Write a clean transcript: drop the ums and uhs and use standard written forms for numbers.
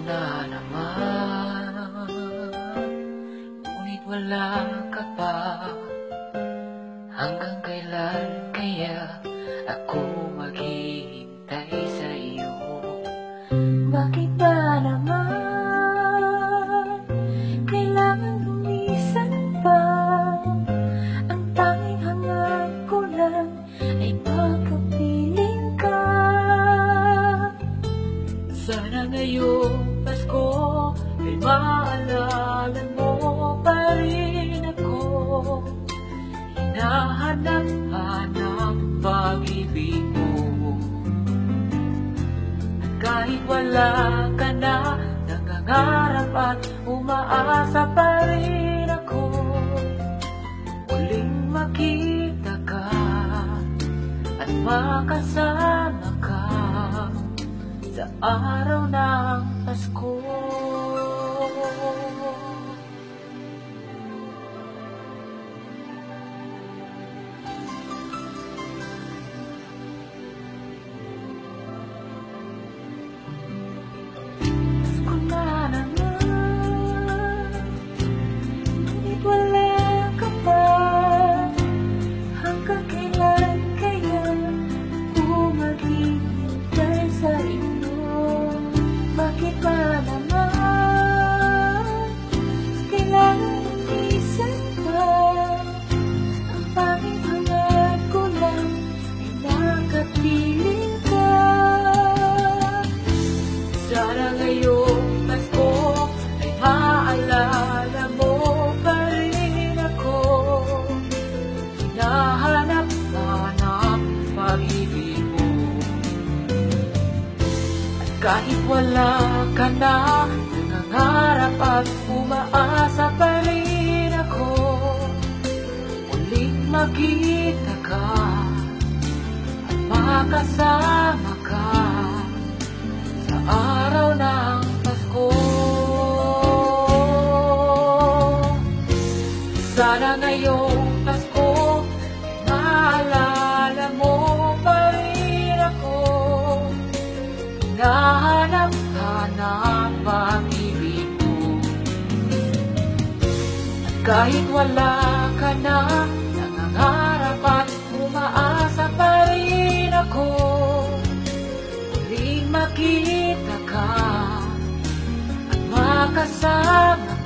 na naman, ngunit wala ka pa. Hanggang kailan kaya ako maghihintay sa iyo? Bakit ba naman kailangan lumisan pa? Ang tanging hangad ko lang ay magkapiling ka. Sana ngayong Pasko ay maalala mo pa rin ako. Hinahanap-hanap pag-ibig mo. At kahit wala ka na, nangangarap at umaasa pa rin ako. Muling makita ka at makasama ka sa araw ng Pasko. Pasko na naman, ngunit wala ka pa. Hanggang kailan kaya ako maghihintay sa iyo? Bakit ba naman kailangan lumisan pa? Ang tanging hangad ko lang ay nakapiling ka. Sana ngayong Pasko ay maalala mo pa rin ako. Hinahanap-hanap pag-ibig mo. At kahit wala ka na, nangangarap at umaasa pa rin ako. Muling makita ka at makasama ka sa araw ng Pasko. Sana ngayong Pasko ay maalala mo pa rin ako. Hinahanap-hanap pag-ibig mo. At kahit wala ka na, nangangarap at umaasa pa rin ako. Muling makita ka at makasama